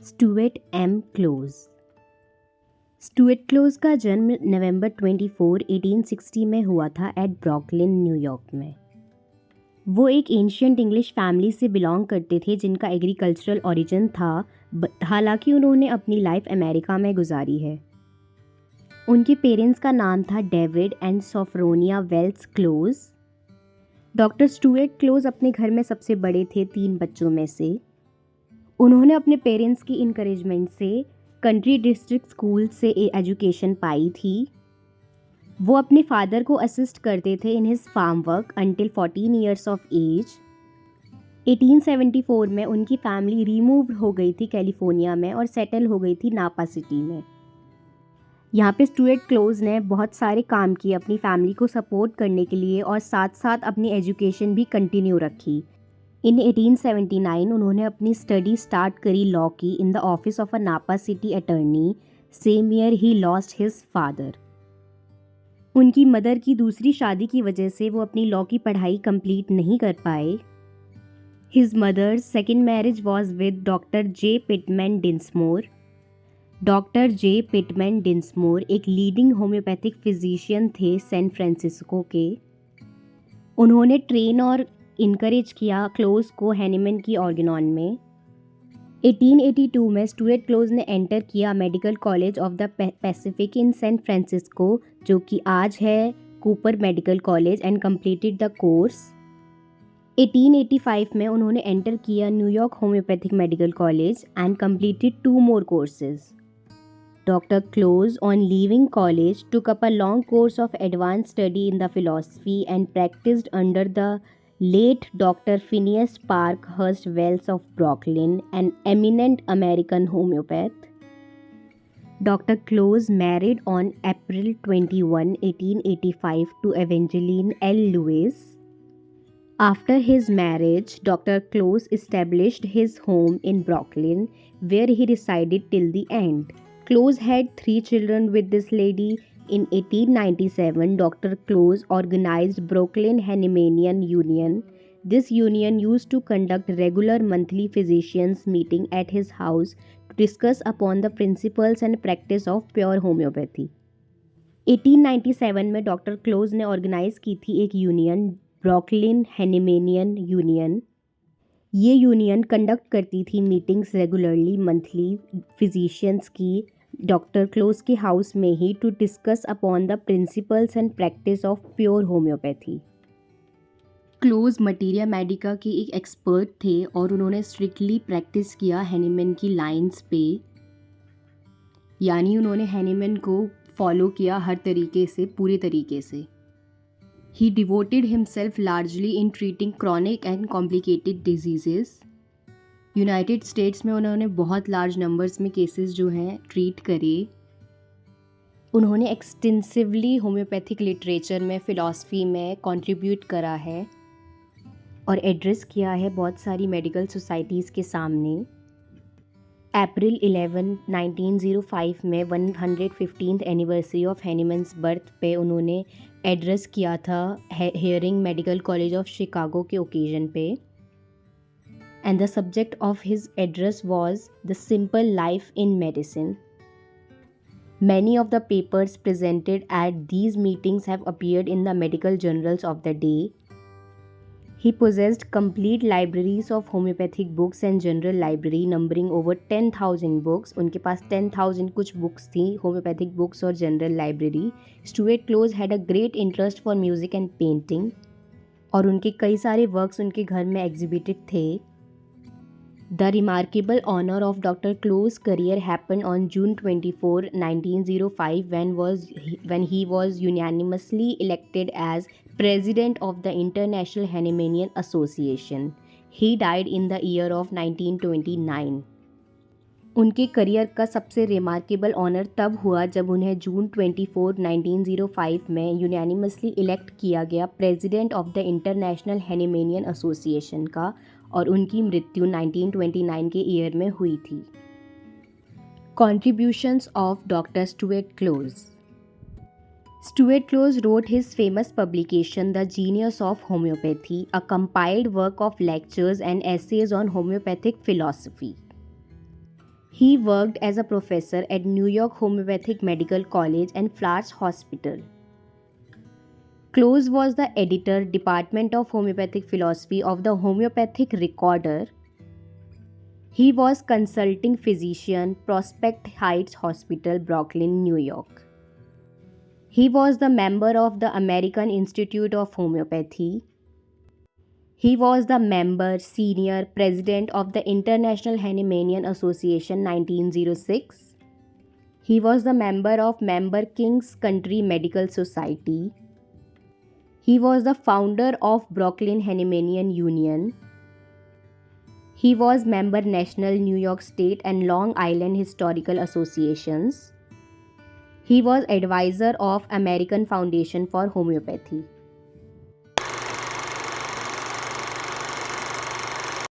Stuart M close. Stuart close का जन्म नवंबर 24, 1860 में हुआ था एट ब्रुकलिन, न्यूयॉर्क में। वो एक एंशियंट इंग्लिश फैमिली से बिलोंग करते थे जिनका एग्रीकल्चरल ओरिजिन था, हालांकि उन्होंने अपनी लाइफ अमेरिका में गुजारी है। उनके पेरेंट्स का नाम था David and Sophronia Wells Close. Doctor Stuart Close अपने घर में सबसे बड़े थे 3 बच्चों में से। उन्होंने अपने पेरेंट्स की इनकरेजमेंट से कंट्री डिस्ट्रिक्ट स्कूल से एजुकेशन पाई थी। वो अपने फादर को असिस्ट करते थे in his farm work until 14 years of age. 1874 में उनकी फैमिली रिमूव हो गई थी कैलिफोर्निया में और सेटल हो गई थी नापा सिटी में। यहाँ पे स्टुअर्ट क्लोज ने बहुत सारे काम किए अपनी फैमिली को सपोर्ट करने के लिए और साथ साथ अपनी एजुकेशन भी कंटिन्यू रखी। इन 1879 उन्होंने अपनी स्टडी स्टार्ट करी लॉ की in the office of a Napa city attorney. Same year ही लॉस्ट हिज फादर। उनकी मदर की दूसरी शादी की वजह से वो अपनी लॉ की पढ़ाई कंप्लीट नहीं कर पाए। His mother's second marriage was with doctor J Pitman Dinsmore. Doctor J Pitman Dinsmore एक लीडिंग होम्योपैथिक फिजिशियन थे सैन फ्रांसिस्को के। उन्होंने ट्रेन और इनकरेज किया क्लोज को हैनीमैन की ऑर्गेनॉन में। 1882 में स्टुअर्ट क्लोज ने एंटर किया medical college of the Pacific in San Francisco, जो कि आज है Cooper medical college, and completed the course. 1885 में उन्होंने एंटर किया New York homeopathic medical college and completed 2 more courses. Dr. Close, on leaving college, took up a long course of advanced study in the philosophy and practiced under the late Dr. Phineas Parkhurst Wells of Brooklyn, an eminent American homeopath. Dr. Close married on April 21, 1885 to Evangeline L. Lewis. After his marriage, Dr. Close established his home in Brooklyn, where he resided till the end. Close had 3 children with this lady. In 1897, Dr. Close organized Brooklyn Hahnemannian Union. This union used to conduct regular monthly physicians meeting at his house to discuss upon the principles and practice of pure homeopathy. 1897 में doctor close ने organise की थी एक union, Brooklyn Hahnemannian union. ये union conduct करती थी meetings regularly monthly physicians की doctor Close के हाउस में ही to discuss upon the principles and practice of pure homeopathy. Close materia medica के एक एक्सपर्ट थे और उन्होंने स्ट्रिक्टली प्रैक्टिस किया हैनीमैन की लाइंस पे, यानी उन्होंने हैनीमैन को फॉलो किया हर तरीके से, पूरे तरीके से। He devoted himself largely in treating chronic and complicated diseases. United states में उन्होंने बहुत लार्ज नंबर्स में केसेस जो हैं ट्रीट करे। उन्होंने एक्सटेंसिवली होम्योपैथिक लिटरेचर में, फ़िलॉसफी में कंट्रीब्यूट करा है और एड्रेस किया है बहुत सारी मेडिकल सोसाइटीज़ के सामने। अप्रैल 11, 1905 में 115th एनिवर्सरी ऑफ हैनीमैन्स बर्थ पे उन्होंने एड्रेस किया था hearing medical college of Chicago के ओकेजन पे। And the subject of his address was the simple life in medicine. Many of the papers presented at these meetings have appeared in the medical journals of the day. He possessed complete libraries of homeopathic books and general library numbering over 10,000 books. उनके पास 10,000 कुछ books थी, homeopathic books और general library. Stuart Close had a great interest for music and painting. और उनके कई सारे works उनके घर में exhibited थे. The remarkable honor of Dr. Close's career happened on June 24, 1905 when he was unanimously elected as President of the International Hahnemannian Association. He died in the year of 1929. उनके career का सबसे remarkable honour तब हुआ जब उन्हें जून 24, 1905 में unanimously elect किया गया president of the international Hahnemannian association का, और उनकी मृत्यु 1929 के ईयर में हुई थी। Contributions of doctor Stuart close. Stuart Close wrote his famous publication, The Genius of Homeopathy, a compiled work of lectures and essays on homeopathic philosophy. He worked as a professor at New York Homeopathic Medical College and Flats Hospital. Close was the editor, Department of Homeopathic Philosophy of the Homeopathic Recorder. He was consulting physician, Prospect Heights Hospital, Brooklyn, New York. He was the member of the American Institute of Homeopathy. He was the member, senior president of the International Hahnemannian Association 1906. He was the member of Member King's Country Medical Society. He was the founder of Brooklyn Hahnemannian Union. He was member National New York State and Long Island Historical Associations. He was advisor of American Foundation for Homeopathy.